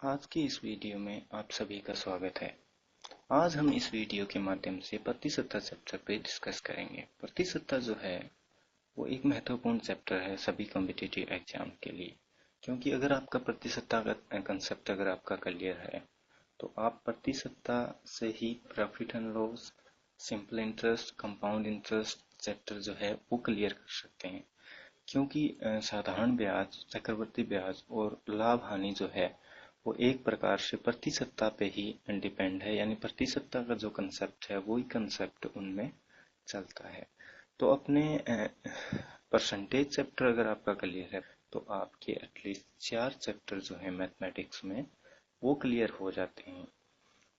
आज की इस वीडियो में आप सभी का स्वागत है। आज हम इस वीडियो के माध्यम से प्रतिशतता चैप्टर पे डिस्कस करेंगे। प्रतिशतता जो है वो एक महत्वपूर्ण चैप्टर है सभी कॉम्पिटिटिव एग्जाम के लिए, क्योंकि अगर आपका प्रतिशतता का कंसेप्ट अगर आपका क्लियर है तो आप प्रतिशतता से ही profit and loss, simple interest, compound interest chapter जो है वो क्लियर कर सकते हैं। क्योंकि साधारण ब्याज, चक्रवृद्धि ब्याज और लाभ हानि जो है वो एक प्रकार से प्रतिशतता पे ही डिपेंड है, यानी प्रतिशतता का जो कंसेप्ट है वही कंसेप्ट उनमें चलता है। तो अपने परसेंटेज चैप्टर अगर आपका क्लियर है तो आपके एटलीस्ट 4 चैप्टर जो है मैथमेटिक्स में वो क्लियर हो जाते हैं।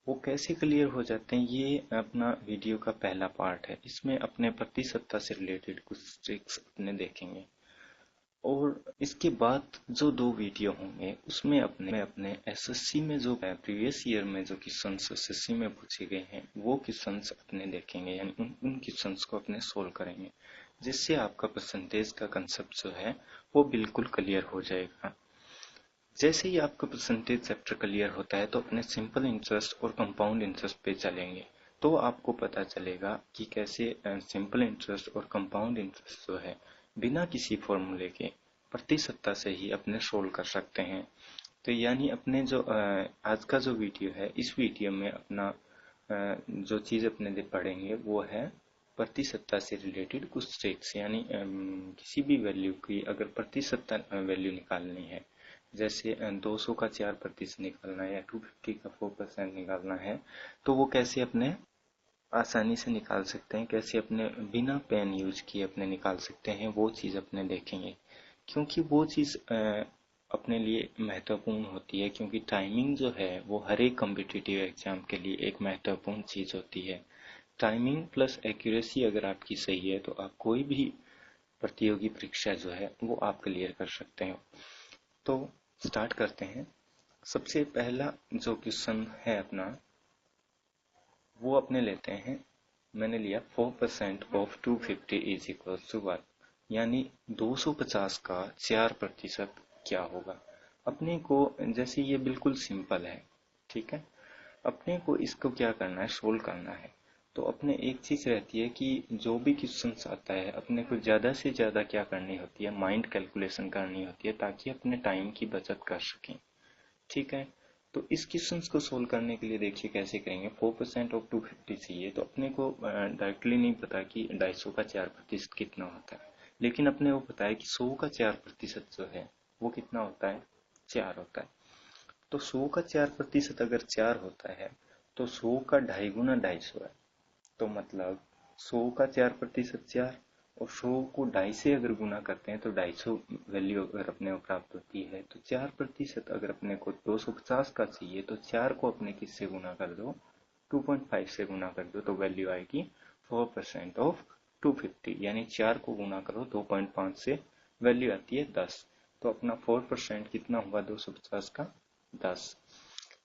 वो कैसे क्लियर हो जाते हैं ये अपना वीडियो का पहला पार्ट है। इसमें अपने प्रतिशतता से रिलेटेड कुछ ट्रिक्स अपने देखेंगे और इसके बाद जो दो वीडियो होंगे उसमें अपने एसएससी में जो प्रीवियस ईयर में जो क्वेश्चंस एसएससी में पूछे गए हैं वो क्वेश्चंस अपने देखेंगे, यानी उन क्वेश्चंस को अपने सोल्व करेंगे, जिससे आपका परसेंटेज का कंसेप्ट जो है वो बिल्कुल क्लियर हो जाएगा। जैसे ही आपका परसेंटेज चैप्टर क्लियर होता है तो अपने सिंपल इंटरेस्ट और कंपाउंड इंटरेस्ट पे चलेंगे, तो आपको पता चलेगा कि कैसे सिंपल इंटरेस्ट और कंपाउंड इंटरेस्ट जो है बिना किसी फॉर्मूले के प्रतिशतता से ही अपने सोल्व कर सकते हैं। तो यानी अपने जो आज का जो वीडियो है इस वीडियो में अपना जो चीज अपने पढ़ेंगे वो है प्रतिशतता से रिलेटेड कुछ ट्रिक्स, यानी किसी भी वैल्यू की अगर प्रतिशतता वैल्यू निकालनी है, जैसे 200 का 4% निकालना है या 250 का 4% निकालना है, तो वो कैसे अपने आसानी से निकाल सकते हैं, कैसे अपने बिना पेन यूज किए अपने निकाल सकते हैं, वो चीज़ अपने देखेंगे। क्योंकि वो चीज़ अपने लिए महत्वपूर्ण होती है, क्योंकि टाइमिंग जो है वो हर एक कॉम्पिटिटिव एग्जाम के लिए एक महत्वपूर्ण चीज़ होती है। टाइमिंग प्लस एक्यूरेसी अगर आपकी सही है तो आप कोई भी प्रतियोगी परीक्षा जो है वो आप क्लियर कर सकते हैं। तो स्टार्ट करते हैं। सबसे पहला जो क्वेश्चन है अपना वो अपने लेते हैं। मैंने लिया 4% ऑफ 250 इज इक्वल टू 1, यानी 250 का 4% क्या होगा। अपने को जैसे ये बिल्कुल सिंपल है, ठीक है, अपने को इसको क्या करना है, सोल्व करना है। तो अपने एक चीज रहती है कि जो भी क्वेश्चन आता है अपने को ज्यादा से ज्यादा क्या करनी होती है, माइंड कैलकुलेशन करनी होती है, ताकि अपने टाइम की बचत कर सकें। ठीक है, तो इस क्वेश्चन को सोल्व करने के लिए देखिए कैसे करेंगे। 4% ऑफ 250 चाहिए, तो अपने को डायरेक्टली नहीं पता कि 250 का 4% कितना होता है, लेकिन अपने को पता है कि 100 का 4% जो है वो कितना होता है, 4 होता है। तो 100 का 4% अगर 4 होता है तो 100 का 2.5 गुना 250 है। तो मतलब 100 का 4% 4, और 100 को 2.5 से अगर गुना करते हैं तो 250 वैल्यू अगर अपने को प्राप्त होती है। तो 4% अगर अपने को 250 का चाहिए तो 4 को अपने किससे गुना कर दो, 2.5 से गुना कर दो, तो वैल्यू आएगी 4% ऑफ 250, यानी 4 को गुना करो 2.5 से, वैल्यू आती है 10। तो अपना 4% कितना हुआ 250 का, 10।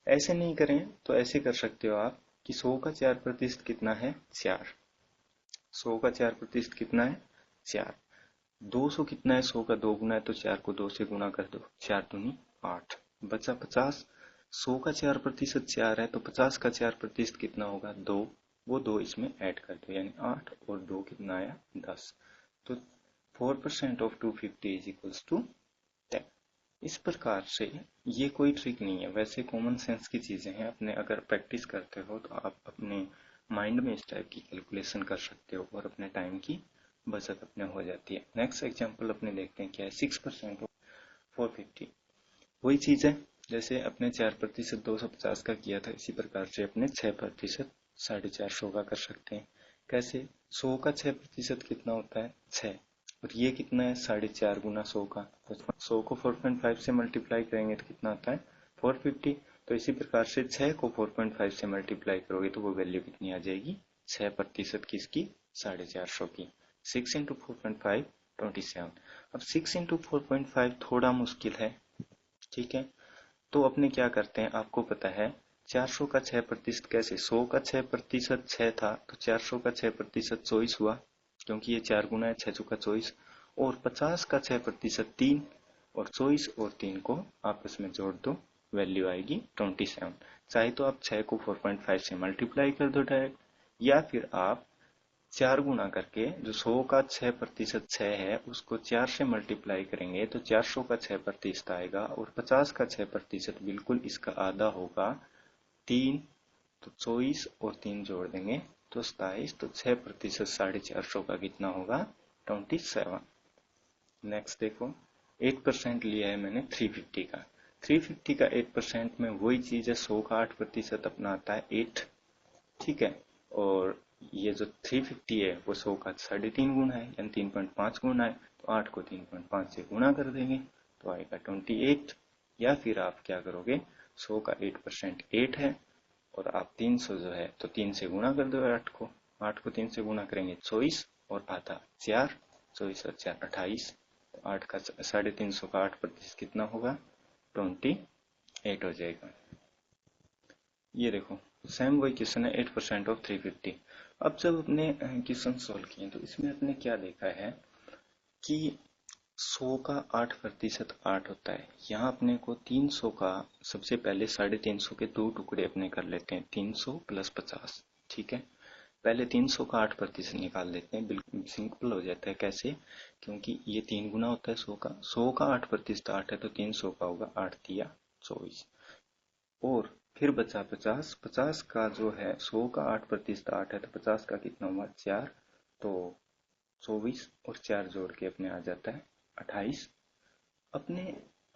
ऐसे नहीं करें तो ऐसे कर सकते हो आप कि 100 का 4% कितना है, 4। 100 का 4% कितना है, 4। 200 कितना है, 100 का 2 गुना है, तो 4 को 2 से गुना कर दो, 4 दूनी 8, बचा 50। 100 का 4% 4 है, तो 50 का 4% कितना होगा, 2। वो 2 इसमें ऐड कर दो, यानी 8 और 2 कितना आया, 10। तो 4% ऑफ 250 इज इक्वल्स टू 10। इस प्रकार से ये कोई ट्रिक नहीं है, वैसे कॉमन सेंस की चीजें हैं। अपने अगर प्रैक्टिस करते हो तो आप अपने माइंड में इस टाइप की कैलकुलेशन कर सकते हो और अपने टाइम की बचत अपने हो जाती है। नेक्स्ट एग्जांपल अपने देखते हैं क्या है, 6% ऑफ 450। वही चीज है, जैसे अपने 4% 250 का किया था, इसी प्रकार से अपने 6% 450 का कर सकते हैं। कैसे, 100 का 6% कितना होता है, 6, और ये कितना है, 4.5 गुना 100 का, तो 100 को 4.5 से मल्टीप्लाई करेंगे तो कितना आता है, 450। तो इसी प्रकार से 6 को 4.5 से मल्टीप्लाई करोगे तो वो वैल्यू कितनी आ जाएगी, 6% किसकी, 450 की। 6 इंटू 4.5 27। अब 6 इंटू 4.5 थोड़ा मुश्किल है, ठीक है, तो अपने क्या करते हैं, आपको पता है 400 का 6% कैसे, 100 का 6% 6 था, तो 400 का 6% 24 हुआ, क्योंकि ये 4 गुना है, 6 चौका 24। और 50 का 6% 3, और 24 और 3 को आपस में जोड़ दो, वैल्यू आएगी 27। चाहे तो आप 6 को 4.5 से मल्टीप्लाई कर दो डायरेक्ट, या फिर आप 4 गुना करके जो 100 का 6% 6 है उसको 4 से मल्टीप्लाई करेंगे तो 400 का 6% आएगा, और 50 का 6% बिल्कुल इसका आधा होगा 3। तो 24 और 3 जोड़ देंगे तो 27, तो 6% 450 का कितना होगा 27। नेक्स्ट देखो 8% लिया है मैंने 350 का। 350 का 8% में वही चीज है, 100 का 8% अपना आता है 8, ठीक है। और ये जो 350 है वो 100 का 3.5 गुना है, यानी 3.5 गुना है, तो 8 को 3.5 से गुना कर देंगे तो आएगा 28। या फिर आप क्या करोगे, 100 का 8% 8 है, और आप 300 जो है तो 3 से गुना कर दो 8 को 3 से गुना करेंगे 24, और आधा 4, 24 और 4 28, तो 8 का 350 का 8% कितना होगा 28 हो जाएगा। ये देखो सेम वही क्वेश्चन है 8% ऑफ 350। अब जब अपने क्वेश्चन सोल्व किए तो इसमें अपने क्या देखा है कि 100 का 8% 8 होता है। यहाँ अपने को 300 का सबसे पहले 350 के दो टुकड़े अपने कर लेते हैं, 300 प्लस 50, ठीक है। पहले 300 का 8% निकाल देते हैं, बिल्कुल सिंपल हो जाता है। कैसे, क्योंकि ये 3 गुना होता है 100 का 8% 8 है, तो 300 का होगा 8 दिया 24, और फिर बचा 50। 50 का जो है 100 का 8% 8 है, तो 50 का कितना हुआ 4, तो 24 और 4 जोड़ के अपने आ जाता है 28 अपने।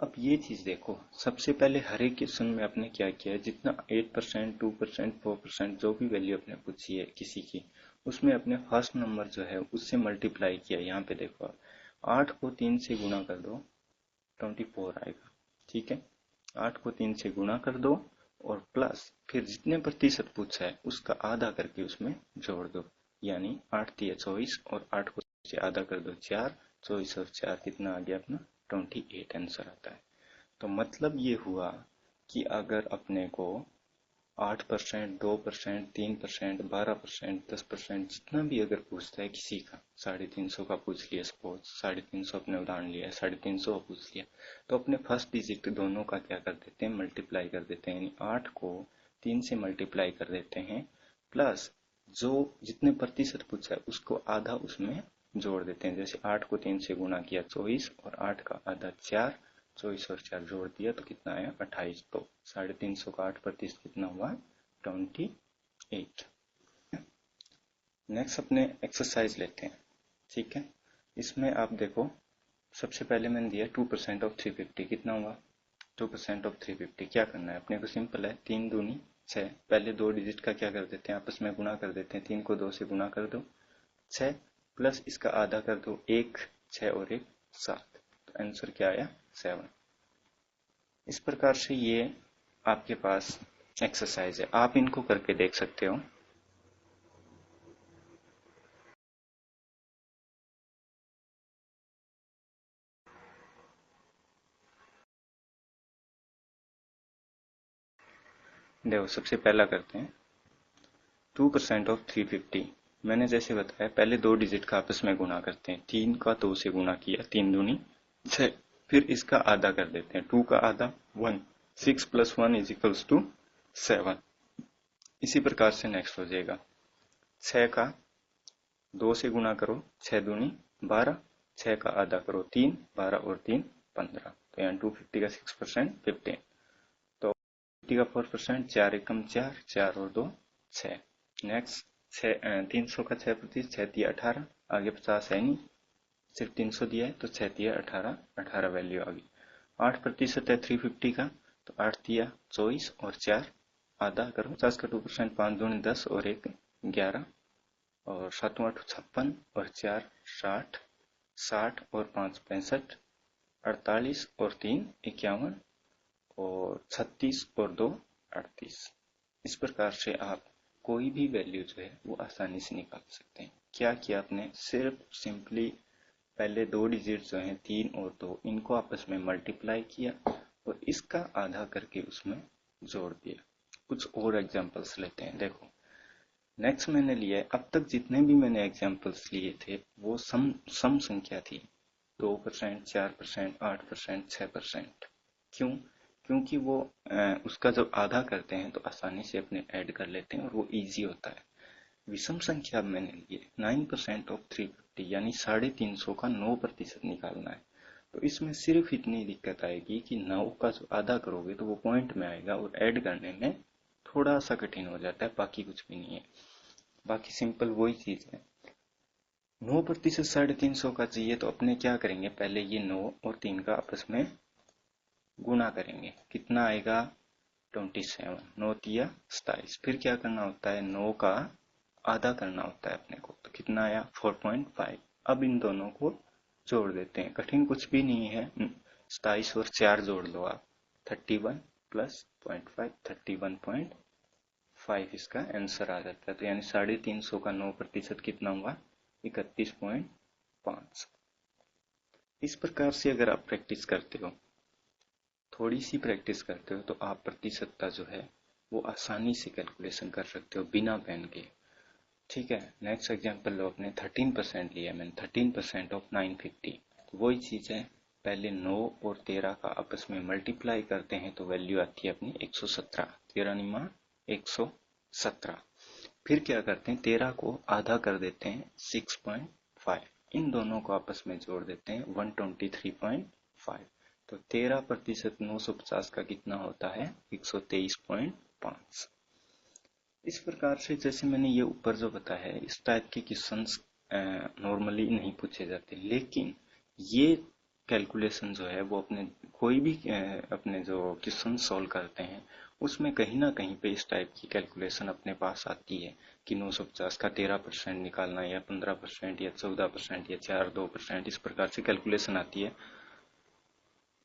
अब ये चीज देखो, सबसे पहले हर एक क्वेश्चन में आपने क्या किया है, जितना 8%, 2%, 4% जो भी वैल्यू आपने पूछी है किसी की, उसमें अपने फर्स्ट नंबर जो है उससे मल्टीप्लाई किया। यहाँ पे देखो 8 को 3 से गुणा कर दो 24 आएगा, ठीक है। 8 को 3 से गुणा कर दो, और प्लस फिर जितने प्रतिशत पूछा है उसका आधा करके उसमें जोड़ दो, यानी 8 दिया 24, और 8 को से आधा कर दो 4, 24 और 4 कितना आ गया अपना 28 आंसर आता है। तो मतलब ये हुआ कि अगर अपने को 8%, 2%, 3%, 12%, 10% जितना भी अगर पूछता है किसी का, 350 का पूछ लिया, सपोज 350 अपने उदाहरण लिया, 350 पूछ लिया, तो अपने फर्स्ट डिजिट दोनों का क्या कर देते हैं मल्टीप्लाई कर देते हैं, यानी 8 को 3 से मल्टीप्लाई कर देते हैं, प्लस जो जितने प्रतिशत पूछा है उसको आधा उसमें जोड़ देते हैं। जैसे 8 को 3 से गुना किया 24, और 8 का आधा 4, 24 और 4 जोड़ दिया तो कितना आया 28, तो 350 का 8% कितना हुआ 28। नेक्स्ट अपने एक्सरसाइज लेते हैं, ठीक है। इसमें आप देखो सबसे पहले मैंने दिया 2% ऑफ 350 कितना हुआ 2% ऑफ 350। क्या करना है अपने को, सिंपल है, 3 दूनी 6, पहले दो डिजिट का क्या कर देते हैं आपस में गुणा कर देते हैं, 3 को 2 से गुणा कर दो 6, प्लस इसका आधा कर दो 1, 6 और 1 7, तो आंसर क्या आया 7। इस प्रकार से ये आपके पास एक्सरसाइज है, आप इनको करके देख सकते हो। देखो सबसे पहला करते हैं 2% ऑफ 350। मैंने जैसे बताया पहले दो डिजिट का आपस में गुणा करते हैं, 3 का 2 से गुणा किया 3 दूनी 6, फिर इसका आधा कर देते हैं, 2 का आधा 1, 6 प्लस 1 इज इक्वल्स टू 7। इसी प्रकार से नेक्स्ट हो जाएगा 6 का 2 से गुणा करो 6 दूनी 12, 6 का आधा करो 3, 12 और 3 15, तो यहाँ 250 का 6% 15, तो 50 का 4%, 4 एकम 4, 4 और 2 6। नेक्स्ट 300 का 6%, 6 दिया 18, आगे 50 है नहीं, सिर्फ 300 दिया है तो 6 दिया 18, 18 वैल्यू आ गई। 8% है 350 का, तो 8 दिया 24 और 4 आधा करो, 50 का 2%, 5 दूनी 10 और 1 11, और 7 8 56 और 4 60, 60 और 5 65, 48 और 3 51, और 36 और 2 38। इस प्रकार से आप कोई भी वैल्यू जो है वो आसानी से निकाल सकते हैं। क्या किया आपने, सिर्फ सिंपली पहले दो डिजिट जो हैं 3 और 2 इनको आपस में मल्टीप्लाई किया, और इसका आधा करके उसमें जोड़ दिया। कुछ और एग्जांपल्स लेते हैं। देखो नेक्स्ट मैंने लिया है, अब तक जितने भी मैंने एग्जांपल्स लिए थे वो सम संख्या थी, 2%, 4%, 8%, 6%। क्यों? क्योंकि वो उसका जब आधा करते हैं तो आसानी से अपने ऐड कर लेते हैं और वो इजी होता है। विषम संख्या मैंने लिए 9% ऑफ 350 यानी 350 का 9% निकालना है। तो इसमें सिर्फ इतनी दिक्कत आएगी कि 9 का जो आधा करोगे तो वो पॉइंट में आएगा और ऐड करने में थोड़ा सा कठिन हो जाता है, बाकी कुछ भी नहीं है। बाकी सिंपल वही चीज है। 9% 350 का चाहिए तो अपने क्या करेंगे, पहले ये 9 और 3 का आपस में गुणा करेंगे। कितना आएगा 27, 9 तिया 27। फिर क्या करना होता है, 9 का आधा करना होता है अपने को, तो कितना आया 4.5। अब इन दोनों को जोड़ देते हैं, कठिन कुछ भी नहीं है। 27 और 4 जोड़ लो आप, 31 प्लस 0.5, 31.5 इसका आंसर आ जाता है। तो यानी 350 का 9% कितना हुआ, 31.5। इस प्रकार से अगर आप प्रैक्टिस करते हो, थोड़ी सी प्रैक्टिस करते हो, तो आप प्रतिशतता जो है वो आसानी से कैलकुलेशन कर सकते हो बिना पेन के। ठीक है, नेक्स्ट एग्जांपल लो अपने। 13% लिया मैंने, 13% ऑफ 950। तो वही चीज है, पहले 9 और 13 का आपस में मल्टीप्लाई करते हैं तो वैल्यू आती है अपनी 117। 13 निमा 117। फिर क्या करते हैं, 13 को आधा कर देते हैं 6.5। इन दोनों को आपस में जोड़ देते हैं 123.5। तो 13% 950 का कितना होता है, 123.5। इस प्रकार से जैसे मैंने ये ऊपर जो बताया है, इस टाइप के क्वेश्चंस नॉर्मली नहीं पूछे जाते, लेकिन ये कैलकुलेशन जो है वो अपने कोई भी अपने जो क्वेश्चन सॉल्व करते हैं उसमें कहीं ना कहीं पे इस टाइप की कैलकुलेशन अपने पास आती है कि 950 का 13% निकालना, या 15%, या 14%, या 4-2%, इस प्रकार से कैलकुलेशन आती है।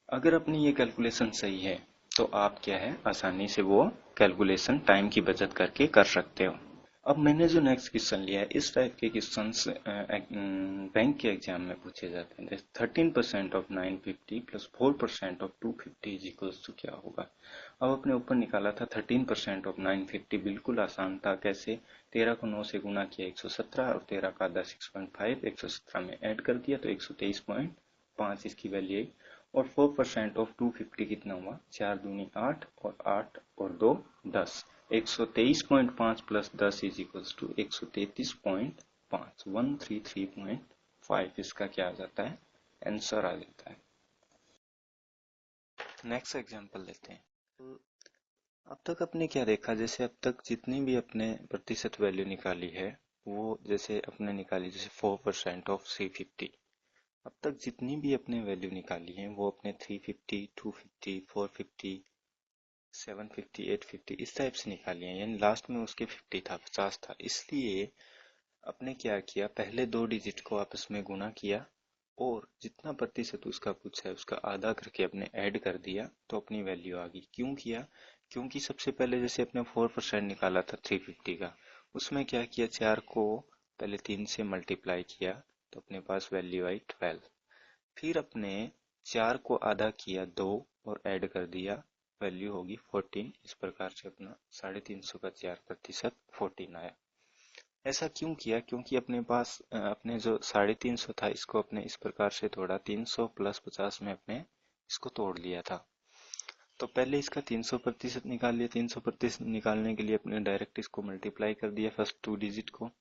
अगर अपनी ये कैलकुलेशन सही है तो आप क्या है, आसानी से वो कैलकुलेशन टाइम की बचत करके कर सकते हो। अब मैंने जो नेक्स्ट क्वेश्चन लिया है, इस टाइप के क्वेश्चन बैंक के एग्जाम में पूछे जाते हैं। 13% of 950 plus 4% of 250 is equals to क्या होगा। अब अपने ऊपर निकाला था 13% ऑफ 950, बिल्कुल आसान था। कैसे, 13 को 9 से गुना किया 117, और 13 का आधा 6.5 117 में ऐड कर दिया तो 123.5 इसकी वैल्यू आई। और 4% ऑफ 250 कितना हुआ, 4 दूनी 8, और 8 और 2 10। 123.5 प्लस 10 इज इक्वल्स टू 133.5, 133.5 इसका क्या आ जाता है, आंसर आ जाता है। नेक्स्ट एग्जांपल लेते हैं। तो अब तक अपने क्या देखा, जैसे अब तक जितनी भी अपने प्रतिशत वैल्यू निकाली है, वो जैसे अपने निकाली, जैसे 4% ऑफ 350। अब तक जितनी भी अपने वैल्यू निकाली है वो अपने 350, 250, 450, 750, 850 इस टाइप से निकाली है, यानी लास्ट में उसके 50 था, 50 था। इसलिए अपने क्या किया, पहले दो डिजिट को आपस में गुणा किया और जितना प्रतिशत उसका पूछा है उसका आधा करके अपने ऐड कर दिया तो अपनी वैल्यू आ गई। क्यों किया, क्योंकि सबसे पहले जैसे अपने 4% निकाला था 350 का, उसमें क्या किया, 4 को पहले 3 से मल्टीप्लाई किया तो अपने पास वैल्यू आई 12। फिर अपने 4 को आधा किया 2 और ऐड कर दिया, वैल्यू होगी 14। इस प्रकार से अपना 350 का 4% 14 आया। ऐसा क्यों किया, क्योंकि अपने पास अपने जो 350 था इसको अपने इस प्रकार से तोड़ा, 300 प्लस 50 में अपने इसको तोड़ लिया था। तो पहले इसका 300% निकाल लिया, 300% निकालने के लिए अपने डायरेक्ट इसको मल्टीप्लाई कर दिया फर्स्ट 2 डिजिट को,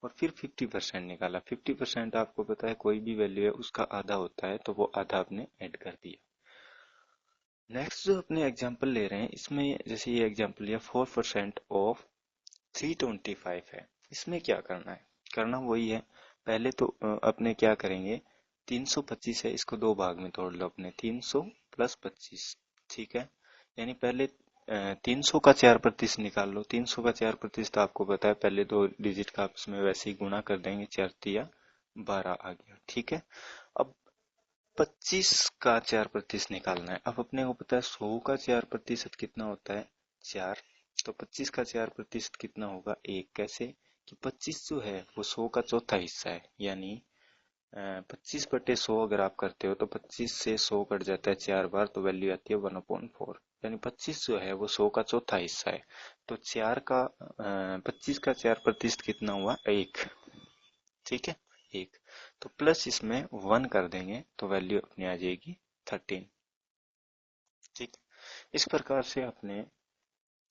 और फिर 50% निकाला। 50% आपको पता है कोई भी वैल्यू है उसका आधा होता है, तो वो आधा आपने ऐड कर दिया। नेक्स्ट जो अपने एग्जांपल ले रहे हैं, इसमें जैसे ये एग्जांपल लिया 4% ऑफ 325 है। इसमें क्या करना है, करना वही है। पहले तो अपने क्या करेंगे, 325 है, इसको दो भाग में तोड़ लो अपने, 300 प्लस 25। ठीक है, यानी पहले 300 का 4% निकाल लो। 300 का 4% आपको पता है, पहले दो डिजिट का आपस में वैसे ही गुणा कर देंगे, 4 तिया 12 आ गया। ठीक है, अब 25 का 4% निकालना है। अब अपने को पता है 100 का 4% कितना होता है, 4। तो 25 का 4% कितना होगा, 1। कैसे कि 25 जो है वो 100 का चौथा हिस्सा है, यानी 25/100 अगर आप करते हो तो 25 से 100 कट जाता है 4 बार, तो वैल्यू आती है 1/4। यानी 25 जो है वो 100 का चौथा हिस्सा है। तो 25 का 4% कितना हुआ, 1। ठीक है, 1। तो प्लस इसमें 1 कर देंगे तो वैल्यू अपनी आ जाएगी 13। ठीक, इस प्रकार से आपने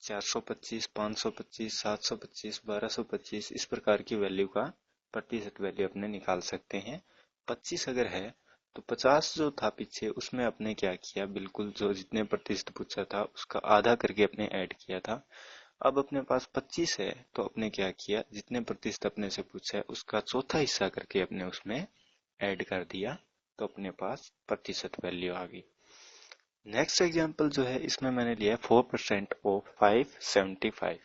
425, 525, 725, 1225 इस प्रकार की वैल्यू का प्रतिशत वैल्यू अपने निकाल सकते हैं। 25 अगर है तो 50 जो था पीछे उसमें आपने क्या किया, बिल्कुल जो जितने प्रतिशत पूछा था उसका आधा करके अपने ऐड किया था। अब अपने पास 25 है तो अपने क्या किया, जितने प्रतिशत अपने से पूछा है उसका चौथा हिस्सा करके अपने उसमें ऐड कर दिया, तो अपने पास प्रतिशत वैल्यू आ गई। नेक्स्ट एग्जाम्पल जो है इसमें मैंने लिया है 4% ऑफ 575,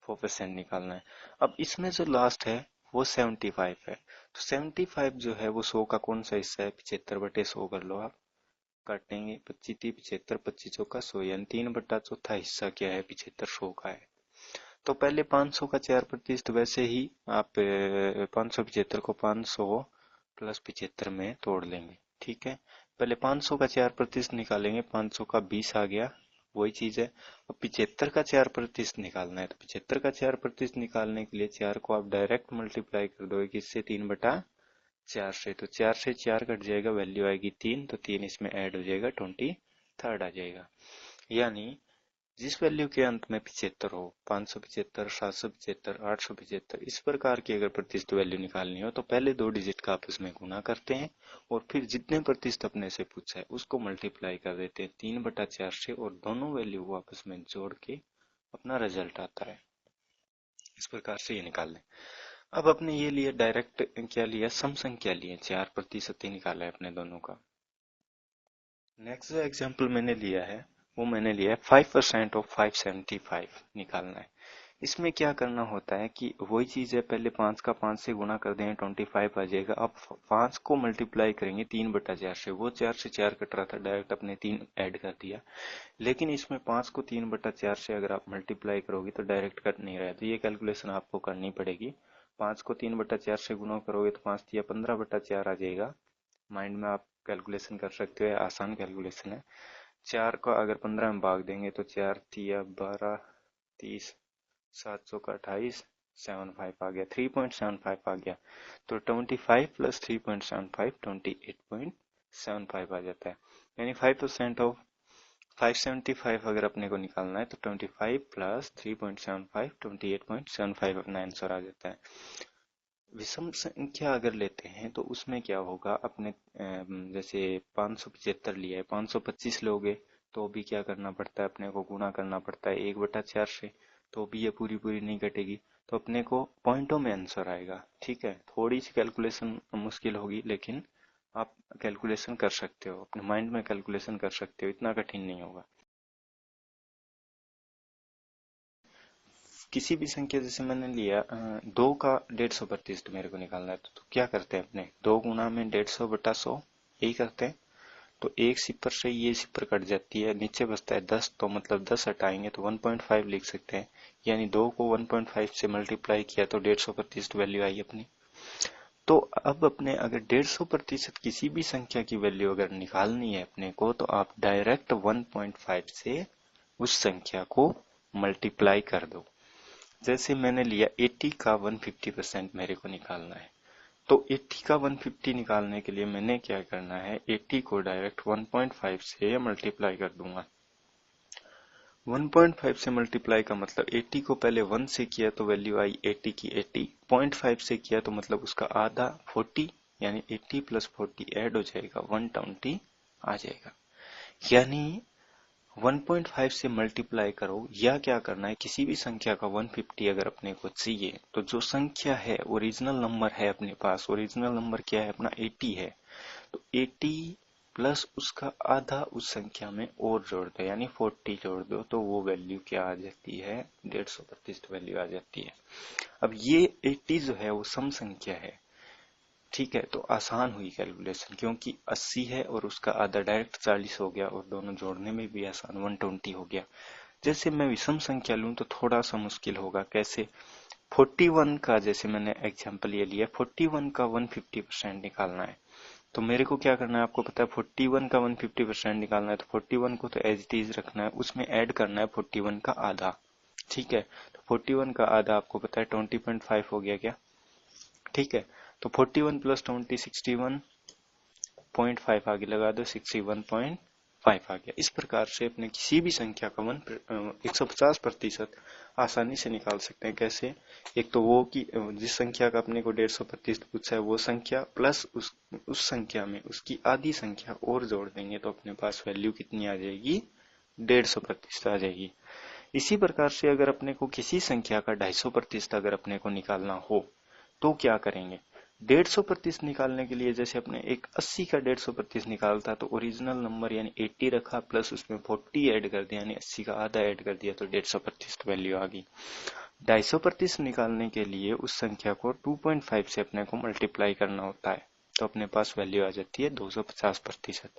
4% निकालना है। अब इसमें जो लास्ट है वो 75 है, तो 75 जो है वो 100 का कौन सा हिस्सा है, 75/100 कर लो आप, काटेंगे 25 75, 25 चौका 100 यानी 3/4 हिस्सा क्या है, 75 100 का है। तो पहले 500 का 4% वैसे ही आप 575 को 500 प्लस 75 में तोड़ लेंगे, ठीक है। पहले 500 का 4% निकालेंगे, 500 का 20 आ गया, वही चीज है। अब 75 का 4% निकालना है, तो 75 का 4% निकालने के लिए 4 को आप डायरेक्ट मल्टीप्लाई कर दोगे किससे, 3/4 से, तो 4 से 4 कट जाएगा, वैल्यू आएगी 3, तो 3 इसमें ऐड हो जाएगा, 23 आ जाएगा। यानी जिस वैल्यू के अंत में 75 हो, 575, 775, 875 इस प्रकार की अगर प्रतिशत वैल्यू निकालनी हो तो पहले 2 डिजिट का आपस में गुना करते हैं और फिर जितने प्रतिशत अपने से पूछा है उसको मल्टीप्लाई कर देते हैं 3/4 से और दोनों वैल्यू को आपस में जोड़ के अपना रिजल्ट आता है। इस प्रकार से ये निकाल लें। अब अपने ये लिए डायरेक्ट क्या लिया, सम संख्या लिए, 4% ही निकाला है अपने दोनों का। नेक्स्ट जो एग्जाम्पल मैंने लिया है वो मैंने लिया है 5% ऑफ 575 निकालना है। इसमें क्या करना होता है कि वही चीज है, पहले 5 का 5 से गुणा कर देंगे 25 आ जाएगा। अब 5 को मल्टीप्लाई करेंगे 3/4 से, वो 4 से 4 कट रहा था, डायरेक्ट अपने 3 ऐड कर दिया। लेकिन इसमें 5 को 3/4 से अगर आप मल्टीप्लाई करोगे तो डायरेक्ट कट नहीं रहा है, तो ये कैलकुलेशन आपको करनी पड़ेगी। 5 को 3/4 से गुणा करोगे तो 5 तिया 15/4 आ जाएगा। माइंड में आप कैलकुलेशन कर सकते हो, आसान कैलकुलेशन है। 4 को अगर 15 में भाग देंगे तो 4 तिया 12, 30, 7 चौका 28, 75 आ गया, 3.75 आ गया। तो 25 प्लस 3.75 28.75 आ जाता है। यानी 5% ऑफ 575 अगर अपने को निकालना है तो 25 प्लस 3.75 28.75 अपना आंसर आ जाता है। विषम संख्या अगर लेते हैं तो उसमें क्या होगा, अपने जैसे 575 लिया है, 525 लोगे तो भी क्या करना पड़ता है, अपने को गुणा करना पड़ता है 1/4 से, तो भी ये पूरी पूरी नहीं कटेगी, तो अपने को पॉइंटों में आंसर आएगा। ठीक है, थोड़ी सी कैलकुलेशन मुश्किल होगी लेकिन आप कैलकुलेशन कर सकते हो, अपने माइंड में कैलकुलेशन कर सकते हो, इतना कठिन नहीं होगा। किसी भी संख्या जैसे मैंने लिया 2 का 150% मेरे को निकालना है, तो क्या करते हैं अपने 2 गुना में 150/100 यही करते हैं। तो एक सिपर से ये सिपर कट जाती है, नीचे बचता है 10, तो मतलब 10 हटाएंगे तो 1.5 लिख सकते हैं। यानी 2 को 1.5 से मल्टीप्लाई किया तो 150% वैल्यू आई अपनी। तो अब अपने अगर 150% किसी भी संख्या की वैल्यू अगर निकालनी है अपने को, तो आप डायरेक्ट 1.5 से उस संख्या को मल्टीप्लाई कर दो। जैसे मैंने लिया 80 का 150% मेरे को निकालना है, तो 80 का 150 निकालने के लिए मैंने क्या करना है, 80 को डायरेक्ट 1.5 से मल्टीप्लाई कर दूंगा। 1.5 से मल्टीप्लाई का मतलब 80 को पहले 1 से किया तो वैल्यू आई 80 की 80, 0.5 से किया तो मतलब उसका आधा 40, यानी 80 प्लस 40 ऐड हो जाएगा 120 आ जाएगा। यानी 1.5 से मल्टीप्लाई करो, या क्या करना है, किसी भी संख्या का 150 अगर अपने को चाहिए तो जो संख्या है ओरिजिनल नंबर है अपने पास, ओरिजिनल नंबर क्या है अपना 80 है, तो 80 प्लस उसका आधा उस संख्या में और जोड़ दो, यानी 40 जोड़ दो, तो वो वैल्यू क्या आ जाती है, 150% वैल्यू आ जाती है। अब ये 80 जो है वो सम संख्या है, ठीक है, तो आसान हुई कैलकुलेशन क्योंकि 80 है और उसका आधा डायरेक्ट 40 हो गया और दोनों जोड़ने में भी आसान 120 हो गया। जैसे मैं विषम संख्या लूं तो थोड़ा सा मुश्किल होगा, कैसे, 41 का जैसे मैंने एग्जांपल ये लिया, 41 का 150% निकालना है, तो मेरे को क्या करना है, आपको पता है 41 का 150% निकालना है, तो 41 को तो एज इट इज रखना है, उसमें ऐड करना है 41 का आधा। ठीक है, तो 41 का आधा आपको पता है 20.5 हो गया क्या, ठीक है। तो 41 प्लस 20 61.5 आगे लगा दो 61.5, 5 आ गया। इस प्रकार से अपने किसी भी संख्या का 150% आसानी से निकाल सकते हैं। कैसे? एक तो वो कि जिस संख्या का अपने को 150% पूछा है वो संख्या प्लस उस संख्या में उसकी आधी संख्या और जोड़ देंगे तो अपने पास वैल्यू कितनी आ जाएगी? 150% आ जाएगी। इसी प्रकार से अगर अपने को किसी संख्या का 250% अगर अपने को निकालना हो तो क्या करेंगे? 150% निकालने के लिए जैसे अपने एक 80 का 150% निकालता तो ओरिजिनल नंबर यानी 80 रखा प्लस उसमें 40 ऐड कर दिया यानी 80 का आधा ऐड कर दिया तो 150% वैल्यू आ गई। 250% निकालने के लिए उस संख्या को 2.5 से अपने को मल्टीप्लाई करना होता है तो अपने पास वैल्यू आ जाती है 250%।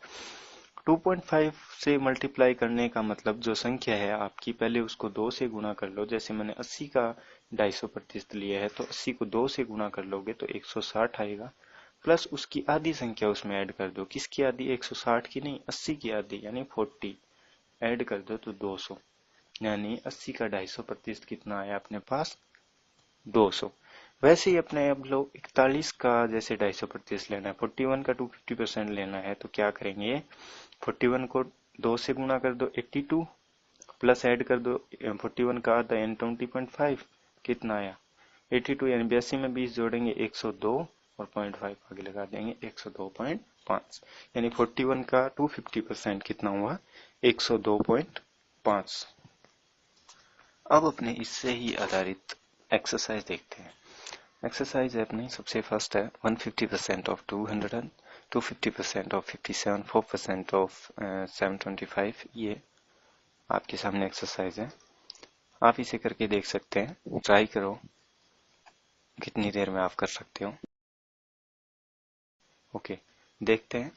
2.5 से मल्टीप्लाई करने का मतलब जो संख्या है आपकी पहले उसको 2 से गुणा कर लो। जैसे मैंने 80 का 250% लिया है तो 80 को 2 से गुणा कर लोगे तो 160 आएगा प्लस उसकी आधी संख्या उसमें ऐड कर दो। किसकी आधी? 160 की नहीं, 80 की आधी यानी 40 ऐड कर दो तो 200 यानी 80 का 250% कितना आया अपने पास? 200। वैसे ही अपने अब लोग 41 का जैसे 250% लेना है, 41 का 250% लेना है तो क्या करेंगे? 41 को 2 से गुणा कर दो 82 प्लस ऐड कर दो 41 का आधा यानी 20.5 कितना आया? 82 यानी 82 में 20 जोड़ेंगे 102 और 0.5 आगे लगा देंगे 102.5 यानी 41 का 250% कितना हुआ? 102.5। अब अपने इससे ही आधारित एक्सरसाइज देखते हैं। एक्सरसाइज है अपनी सबसे फर्स्ट है 150% ऑफ 200, 250% ऑफ 57, 4% ऑफ 725। ये आपके सामने एक्सरसाइज है, आप इसे करके देख सकते हैं। ट्राई करो कितनी देर में आप कर सकते हो। ओके, देखते हैं।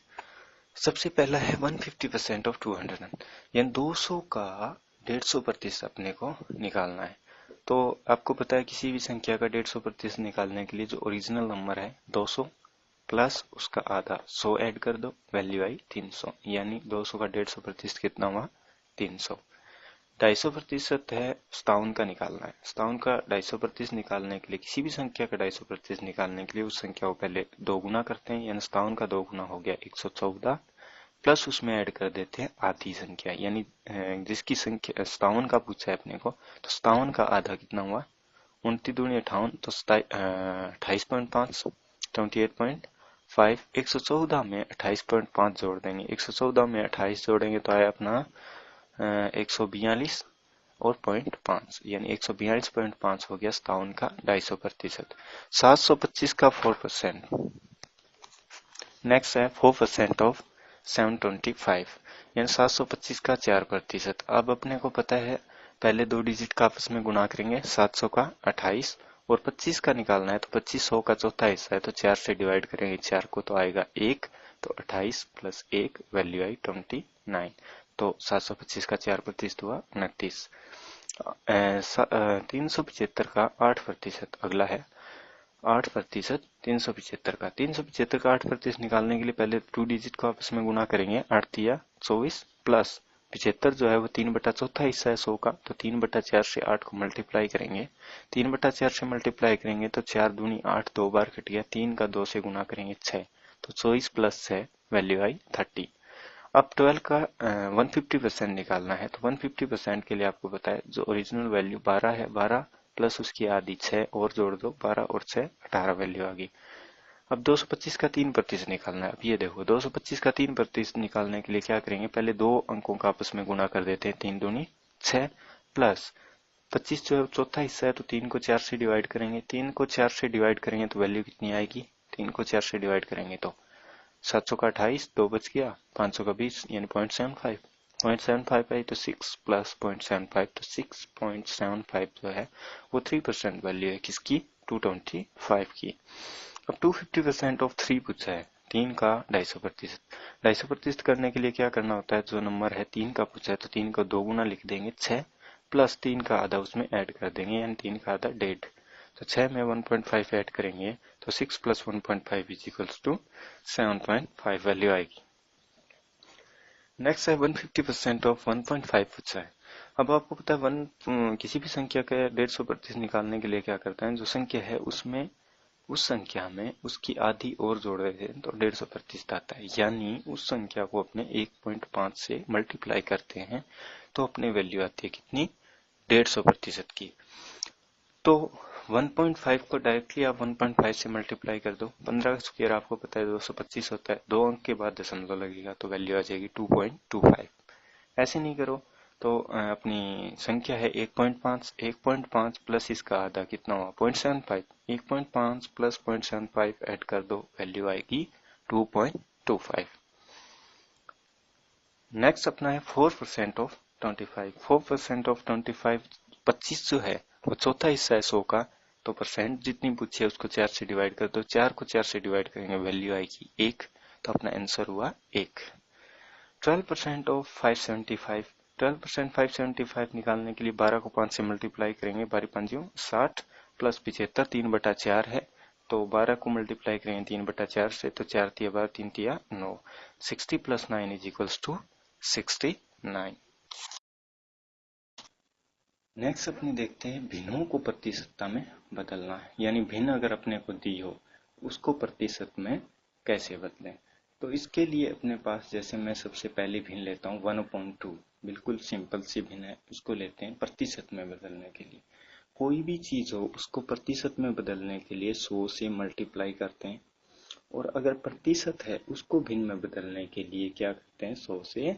सबसे पहला है 150% ऑफ 200 यानी 200 का 150% अपने को निकालना है। तो आपको पता है किसी भी संख्या का 150% निकालने के लिए जो ओरिजिनल नंबर है 200 प्लस उसका आधा 100 ऐड कर दो, वैल्यू आई 300 यानी 200 का 150% कितना हुआ? 300। 250% है 57 का निकालना है। 57 का 250% निकालने के लिए किसी भी संख्या का 250% निकालने के लिए उस संख्या को पहले दो गुना करते हैं यानी 57 का 2 गुना हो गया 114 प्लस उसमें ऐड कर देते हैं आधी संख्या यानी जिसकी संख्या 57 का पूछा है अपने को तो 57 का आधा कितना हुआ? 29 दूनी 58 तो 28.5 28.5। 114 में 28.5 जोड़ देंगे, 114 में 28 जोड़ेंगे तो आया अपना 142 और 0.5 यानी 142.5 हो गया 57 का 250%। 725 का 4%। नेक्स्ट है 4% ऑफ 725 यानी 725 का 4%। अब अपने को पता है पहले दो डिजिट का आपस में गुणा करेंगे 700 का 28 और 25 का निकालना है तो 25 100 का चौथा हिस्सा है तो 4 से डिवाइड करेंगे 4 को तो आएगा 1 तो 28 प्लस 1 वैल्यू आई 29 तो 725 का 4% हुआ 29। 375 का 8%। अगला है 8% 375 का 8% निकालने के लिए पहले टू डिजिट को आपस में गुना करेंगे 8 तिया 24 प्लस 75 जो है वो 3/4 हिस्सा है 100 का तो 3/4 से 8 को मल्टीप्लाई करेंगे। 3/4 से मल्टीप्लाई करेंगे तो 4 दूनी 8 दो बार कट गया, 3 का 2 से गुना करेंगे 6 तो 24 प्लस 6 वैल्यू आई 30। अब 12 का 150% निकालना है तो 150% के लिए आपको पता है जो ओरिजिनल वैल्यू 12 है 12 प्लस उसकी आधी 6 और जोड़ दो 12 और 6 18 वैल्यू आ गई। अब 225 का 3% निकालना है। अब ये देखो 225 का 3% निकालने के लिए क्या करेंगे? पहले दो अंकों का आपस में गुणा कर देते हैं 3 दूनी 6 प्लस 25 जो चौथा हिस्सा है तो 3 को 4 से डिवाइड करेंगे, 3 को 4 से डिवाइड करेंगे तो वैल्यू कितनी आएगी? 3 को 4 से डिवाइड करेंगे तो 700 का 28 2 बच गया, 500 का 20 यानी 0.75 0.75 आई तो 6 प्लस 0.75 तो 6.75 जो है वो 3% वैल्यू है किसकी? 225 की। अब 250% ऑफ 3 पूछा है 3 का 250%। 250% करने के लिए क्या करना होता है? जो नंबर है 3 का पूछा है तो 3 को 2 गुना लिख देंगे 6 प्लस 3 का आधा उसमें ऐड कर देंगे यानी 3 का आधा 1.5 तो 6 में 1.5 ऐड करेंगे तो 6 plus 1.5 is equals to 7.5 value आएगी। नेक्स्ट है 150% ऑफ 1.5 पूछा है। अब आपको पता है किसी भी संख्या का 150% निकालने के लिए क्या करता है? जो संख्या है उसमें उस संख्या में उसकी आधी और जोड़ देते हैं तो 150% आता है। यानी उस संख्या को अपने 1.5 से मल्टीप्लाई करते हैं तो अपने वैल्यू आती है कितनी, 150% की। तो 1.5 को डायरेक्टली आप 1.5 से मल्टीप्लाई कर दो। 15 का स्क्वायर आपको पता है 225 होता है, 2 अंक के बाद दशमलव लगेगा तो वैल्यू आ जाएगी 2.25। ऐसे नहीं करो तो अपनी संख्या है 1.5, 1.5 प्लस इसका आधा कितना हुआ 0.75, 1.5 प्लस 0.75 ऐड कर दो, वैल्यू आएगी 2.25। नेक्स्ट अपना है 4% ऑफ 25। 4% ऑफ 25, 25 जो है वो चौथा हिस्सा है 100 का, तो परसेंट जितनी पूछी है उसको 4 से डिवाइड कर दो। 4 को 4 से डिवाइड करेंगे वैल्यू आएगी 1, तो अपना आंसर हुआ 1। 12% ऑफ 575। 12% 575 निकालने के लिए 12 को 5 से मल्टीप्लाई करेंगे, 12 5 60 प्लस 75 3/4 है, तो 12 को मल्टीप्लाई करेंगे 3/4 से, तो 4 तिया 12 3 तिया 9, 60 plus 9 is equals to 69। Next अपने देखते हैं भिन्नों को प्रतिशतता में बदलना, यानी भिन्न अगर अपने को दी हो उसको प्रतिशत में कैसे बदलें। तो इसके लिए अपने पास जैसे मैं सबसे पहले भिन्न लेता हूँ 1/2, बिल्कुल सिंपल सी भिन्न है, उसको लेते हैं प्रतिशत में बदलने के लिए। कोई भी चीज हो उसको प्रतिशत में बदलने के लिए 100 से मल्टीप्लाई करते हैं, और अगर प्रतिशत है उसको भिन्न में बदलने के लिए क्या करते हैं, 100 से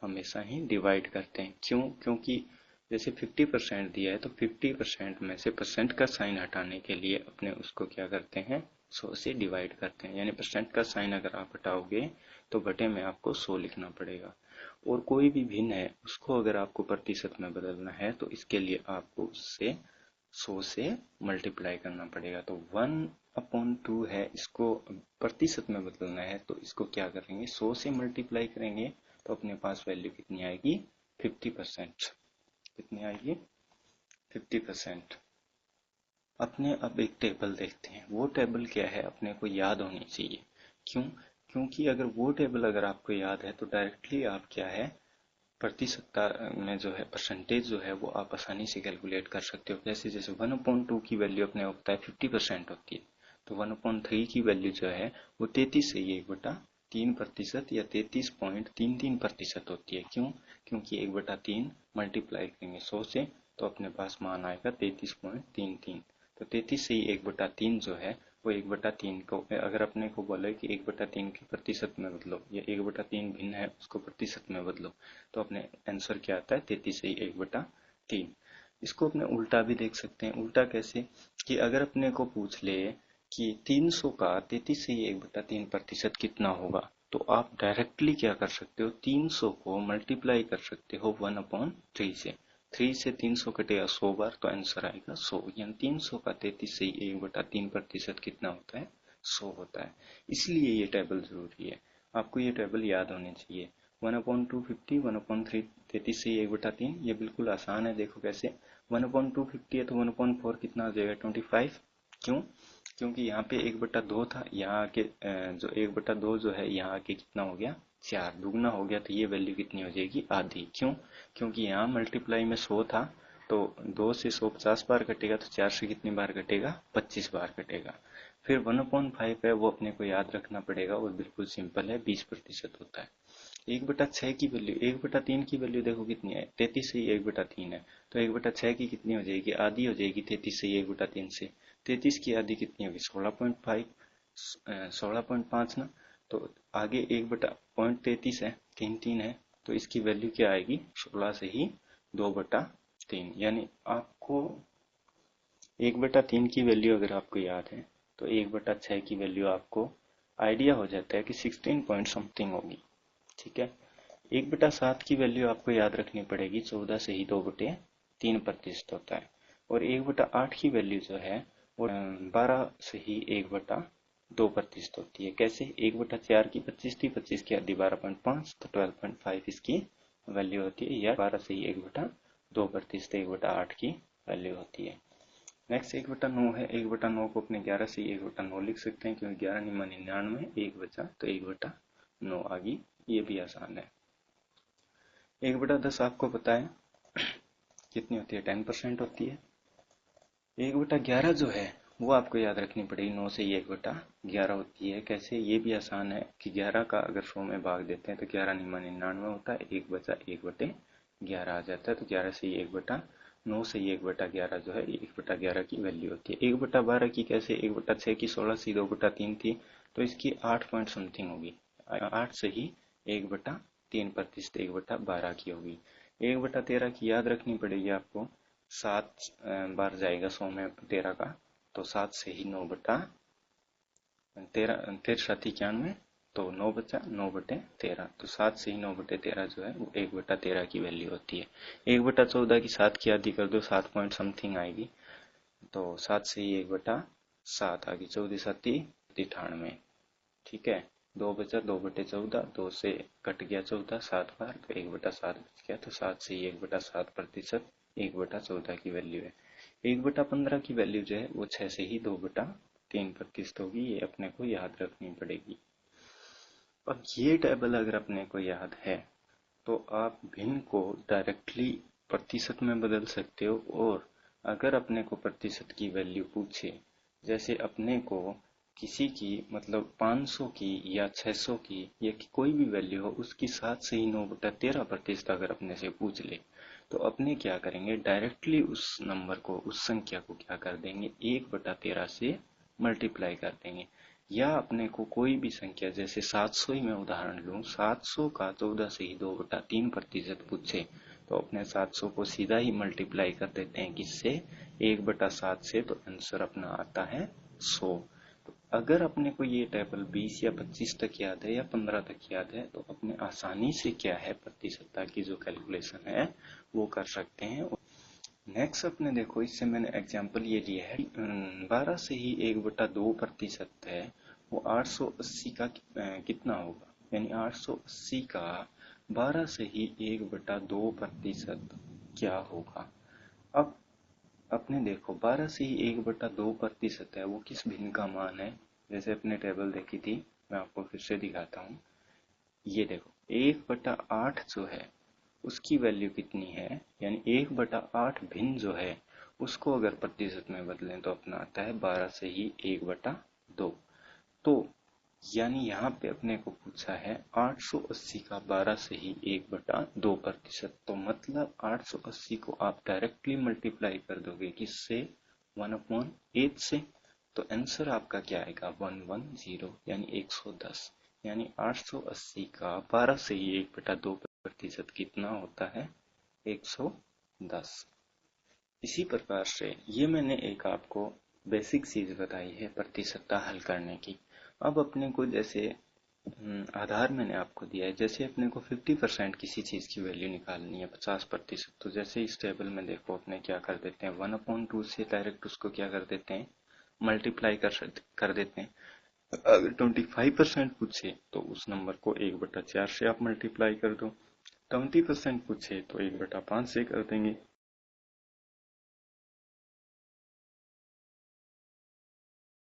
हमेशा ही डिवाइड करते हैं। क्यों, क्योंकि जैसे 50% दिया है तो 50% में से परसेंट का साइन हटाने के लिए अपने उसको क्या करते हैं, 100 से डिवाइड करते हैं। यानी परसेंट का साइन अगर आप हटाओगे तो बटे में आपको 100 लिखना पड़ेगा। और कोई भी भिन्न है उसको अगर आपको प्रतिशत में बदलना है तो इसके लिए आपको उससे 100 से मल्टीप्लाई करना पड़ेगा। तो 1/2 है, इसको प्रतिशत में बदलना है तो इसको क्या करेंगे, 100 से मल्टीप्लाई करेंगे तो अपने पास वैल्यू कितनी आएगी, 50%। कितनी आएगी, 50%। अपने अब एक टेबल देखते हैं, वो टेबल क्या है अपने को याद होनी चाहिए। क्यों, क्योंकि अगर वो टेबल अगर आपको याद है तो डायरेक्टली आप क्या है, प्रतिशतता में जो है परसेंटेज जो है वो आप आसानी से कैलकुलेट कर सकते हो। जैसे जैसे 1/2 की वैल्यू अपने होता है 50% होती है, तो 1/3 की वैल्यू जो है वो 33 से 1/3% या 33.33% होती है। क्यों, क्योंकि 1/3 मल्टीप्लाई करेंगे 100 से तो अपने पास मान आएगा 33.33। तो 33 से 1/3 जो है वो 1/3 को अगर अपने को बोले कि 1/3 के प्रतिशत में बदलो या 1/3 भिन्न है उसको प्रतिशत में बदलो, तो अपने आंसर क्या आता है, 33 से 1/3। इसको अपने उल्टा भी देख सकते हैं। उल्टा कैसे, कि अगर अपने को पूछ ले कि 300 का 33 से 1/3% कितना होगा, तो आप डायरेक्टली क्या कर सकते हो, 300 को मल्टीप्लाई कर सकते हो 1/3 से। 3 से 300 कटेगा 100 बार तो आंसर आएगा 100। यानी 300 का 33 से 1/3% कितना होता है, 100 होता है। इसलिए ये टेबल जरूरी है, आपको ये टेबल याद होने चाहिए। 1/2 50, 1/3 33 से 1/3, ये बिल्कुल आसान है। देखो कैसे, 1/2 50 है तो 1/4 कितना हो जाएगा, 25। क्यों, क्योंकि यहाँ पे 1/2 था, यहाँ आके जो 1/2 जो है यहाँ आके कितना हो गया, 4 दुगना हो गया, तो ये वैल्यू कितनी हो जाएगी, आधी। क्यों, क्योंकि यहाँ मल्टीप्लाई में 100 था तो 2 से 100 50 बार कटेगा, तो 4 से कितनी बार कटेगा, 25 बार कटेगा। फिर 1/5 है वो अपने को याद रखना पड़ेगा और बिल्कुल सिंपल है, 20% होता है। 1/6 की वैल्यू, 1/3 की वैल्यू देखो कितनी है, 33 से 1/3 है, तो 1/6 की कितनी हो जाएगी, आधी हो जाएगी 33 से 1/3 से। 33 की आधी कितनी होगी, 16.5, 16.5 ना, तो आगे 1/33 है, 3 है, तो इसकी वैल्यू क्या आएगी, 16 से ही 2/3। यानी आपको 1/3 की वैल्यू अगर आपको याद है तो 1/6 की वैल्यू आपको आइडिया हो जाता है कि 16 पॉइंट समथिंग होगी। ठीक है, 1/7 की वैल्यू आपको याद रखनी पड़ेगी, 14 से ही 2/3% होता है। और 1/8 की वैल्यू जो है वो 12 से ही 1/2% होती है। कैसे, 1/4 की 25 थी, 25 की आधी 12.5, तो 12.5 इसकी वैल्यू होती है, या 12 से ही 1/2%, 1/8 की वैल्यू होती है। नेक्स्ट 1/9 है, 1/9 को अपने 11 से 1/9 लिख सकते हैं, क्योंकि 11 9 99, 1 बचा तो 1/9 आ गई, ये भी आसान है। 1/10 आपको पता है कितनी होती है, 10% होती है। 1/11 जो है वो आपको याद रखनी पड़ेगी। 9 से ये 1/11 होती है। कैसे, ये भी आसान है कि 11 का अगर 100 में भाग देते हैं तो 11 निम्न 99 होता है, 1 बचा 1/11 आ जाता है। तो 11 से ये 9 से ये 1/11 जो है 1/11 की वैल्यू होती है। 1/12 की कैसे, 1/6 की 16 सी 2/3 थी, तो इसकी 8 पॉइंट समथिंग होगी। 8 से ही 1/3% 1/12 की होगी। 1/13 की याद रखनी पड़ेगी आपको। 7 बार जाएगा 100 में 13 का, तो 7 से ही 9/13, 13×7=91, तो 9 बचा 9/13, तो 7 से ही 9/13 जो है वो 1/13 की वैल्यू होती है। 1/14 की 7 की आधी कर दो, 7 पॉइंट समथिंग आएगी, तो 7 से ही 1/7 आ गई, 14×7=98। ठीक है, 2 बचा 2/14, 2 से कट गया 14 7 बार, तो 1/7 बच गया, तो 7 से ही 1/7% 1/14 की वैल्यू है। 1/15 की वैल्यू जो है वो 6 से ही 2/3% होगी। ये अपने को याद रखनी पड़ेगी। अब ये टेबल अगर अपने को याद है तो आप भिन्न को डायरेक्टली प्रतिशत में बदल सकते हो। और अगर अपने को प्रतिशत की वैल्यू पूछे, जैसे अपने को किसी की मतलब 500 की या 600 की या कि कोई भी वैल्यू हो, उसकी 7 से ही 9/13% अगर अपने से पूछ ले, तो अपने क्या करेंगे, डायरेक्टली उस नंबर को, उस संख्या को क्या कर देंगे, 1/13 से मल्टीप्लाई कर देंगे। या अपने को कोई भी संख्या, जैसे 700 ही मैं उदाहरण लूं, 700 का 14 से ही 2/3% पूछे, तो अपने 700 को सीधा ही मल्टीप्लाई कर देते हैं किससे, 1/7 से, तो आंसर अपना आता है 100। तो अगर अपने को ये टेबल 20 या 25 तक याद है या 15 तक याद है, तो अपने आसानी से क्या है, प्रतिशतता की जो कैलकुलेशन है वो कर सकते हैं। नेक्स्ट अपने देखो, इससे मैंने एग्जांपल ये लिया है, 12 से ही 1/2% है, वो 880 का कितना होगा, यानी 880 का 12 से ही 1/2% क्या होगा। अब अपने देखो 12 से ही 1/2% है, वो किस भिन्न का मान है, जैसे अपने टेबल देखी थी, मैं आपको फिर से दिखाता हूँ। ये देखो 1/8 जो है उसकी वैल्यू कितनी है, यानी 1/8 भिन्न जो है उसको अगर प्रतिशत में बदलें तो अपना आता है 12 से ही 1/2। तो यानी यहाँ पे अपने को पूछा है 880 का 12 से ही 1/2%, तो मतलब 880 को आप डायरेक्टली मल्टीप्लाई कर दोगे किससे, 1/8 से, तो आंसर आपका क्या आएगा, 110, यानी 110। यानी 880 का 12 से ही 1/2% कितना होता है, 110। इसी प्रकार से ये मैंने एक आपको बेसिक चीज बताई है प्रतिशतता हल करने की। अब अपने को जैसे आधार मैंने आपको दिया है, जैसे अपने को 50% किसी चीज की वैल्यू निकालनी है, 50%, तो जैसे इस टेबल में देखो अपने क्या कर देते हैं, 1/2 से डायरेक्ट उसको क्या कर देते हैं, मल्टीप्लाई कर देते हैं। अगर 25% पूछे तो उस नंबर को 1/4 से आप मल्टीप्लाई कर दो, 20% पूछे तो 1/5 से कर देंगे,